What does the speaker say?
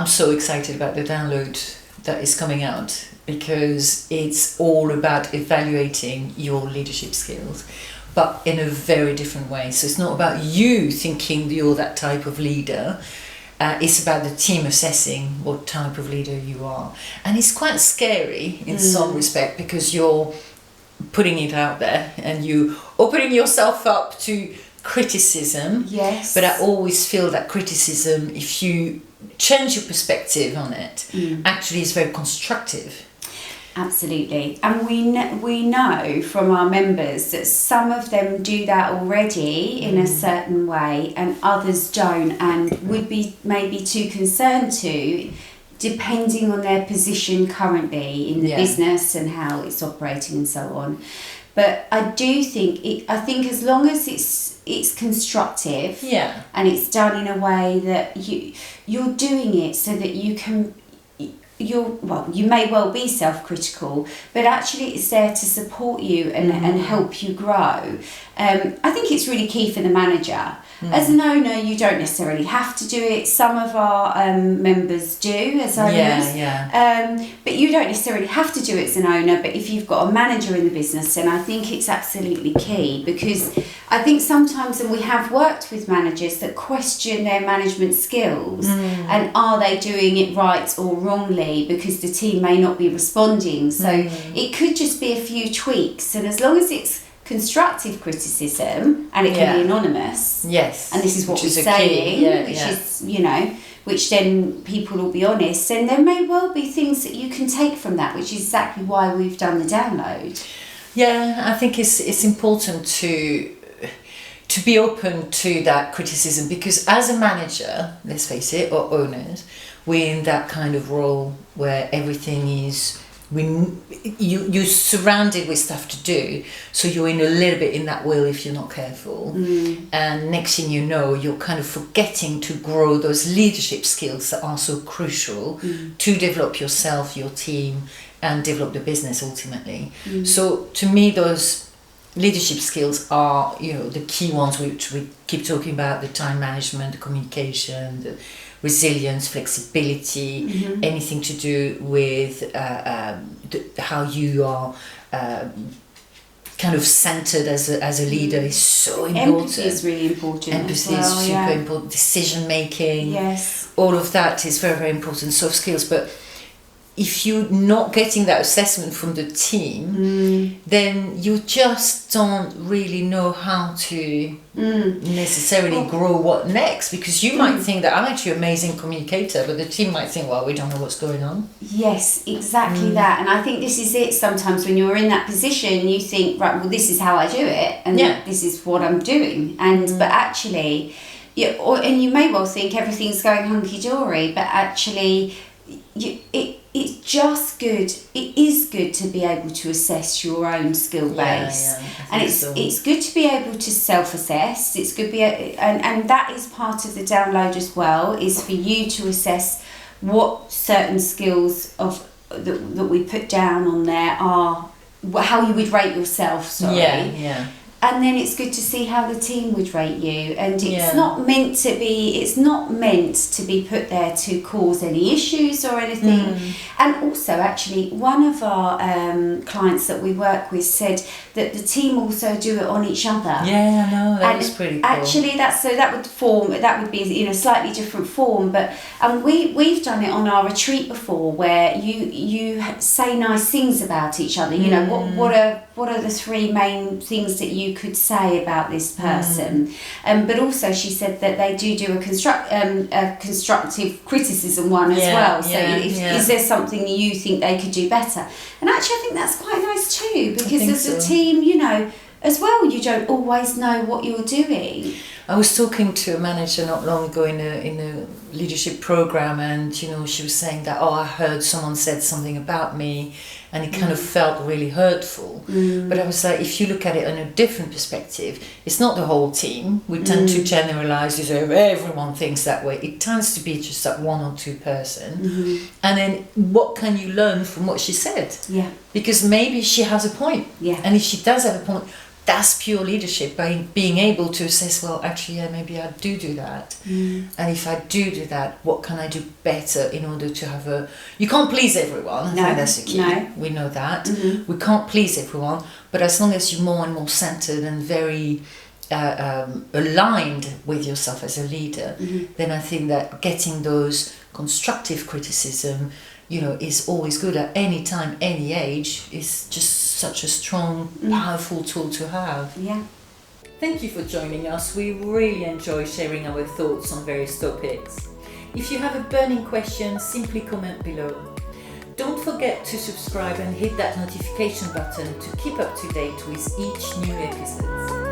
so excited about the download that is coming out, because it's all about evaluating your leadership skills, but in a very different way. So it's not about you thinking you're that type of leader. It's about the team assessing what type of leader you are. And it's quite scary in some respect, because you're putting it out there and you opening yourself up to criticism. Yes. But I always feel that criticism, if you change your perspective on it, actually is very constructive. Absolutely. And we know from our members that some of them do that already in a certain way and others don't, and would be maybe too concerned to, depending on their position currently in the business and how it's operating and so on. But I do think as long as it's constructive, and it's done in a way that you're doing it so that you can, you may well be self-critical, but actually it's there to support you and help you grow. I think it's really key for the manager. As an owner, you don't necessarily have to do it. Some of our members do as owners. But you don't necessarily have to do it as an owner. But if you've got a manager in the business, then I think it's absolutely key, because I think sometimes, and we have worked with managers that question their management skills and are they doing it right or wrongly, because the team may not be responding. So it could just be a few tweaks, and as long as it's constructive criticism and it can be anonymous, and this is what we're saying, is, you know, which then people will be honest, and there may well be things that you can take from that, which is exactly why we've done the download. I think it's important to be open to that criticism, because as a manager, let's face it, or owners, we're in that kind of role where everything is, you're surrounded with stuff to do, so you're in a little bit in that wheel if you're not careful, and next thing you know, you're kind of forgetting to grow those leadership skills that are so crucial to develop yourself, your team, and develop the business ultimately. So to me, those leadership skills are, you know, the key ones which we keep talking about: the time management, the communication, the resilience, flexibility, anything to do with how you are kind of centered as a leader is so important. Empathy is really important. Empathy is super important. Decision making, all of that is very, very important. Soft skills. But if you're not getting that assessment from the team, then you just don't really know how to necessarily grow what next, because you might think that I'm actually an amazing communicator, but the team might think, well, we don't know what's going on. Yes, exactly that. And I think this is it. Sometimes when you're in that position, you think, right, well, this is how I do it, and this is what I'm doing. And but actually, and you may well think everything's going hunky-dory, but actually it's just good. It is good to be able to assess your own skill base, and it's good to be able to self-assess. It's good and that is part of the download as well. Is for you to assess what certain skills that we put down on there are, how you would rate yourself. And then it's good to see how the team would rate you, and it's not meant to be put there to cause any issues or anything. And also, actually, one of our clients that we work with said that the team also do it on each other. That was pretty cool. Actually, that would be in a slightly different form, but we've done it on our retreat before, where you say nice things about each other. You know, what are the three main things that you could say about this person? But also, she said that they do a constructive criticism one as well. So is there something you think they could do better? And actually, I think that's quite nice too, because as a team, you know, as well, you don't always know what you're doing. I was talking to a manager not long ago in a leadership program, and you know, she was saying that, I heard someone said something about me, and it kind of felt really hurtful. But I was like, if you look at it in a different perspective, it's not the whole team. We tend to generalize, everyone thinks that way. It tends to be just that one or two person. And then what can you learn from what she said? Because maybe she has a point. And if she does have a point, that's pure leadership, by being able to assess, well, actually, yeah, maybe I do that. And if I do that, what can I do better in order to have you can't please everyone. I think that's the key. No. We know that. We can't please everyone, but as long as you're more and more centered and very aligned with yourself as a leader, then I think that getting those constructive criticism, is always good at any time, any age, is just such a strong, powerful tool to have. Yeah. Thank you for joining us. We really enjoy sharing our thoughts on various topics. If you have a burning question, simply comment below. Don't forget to subscribe and hit that notification button to keep up to date with each new episode.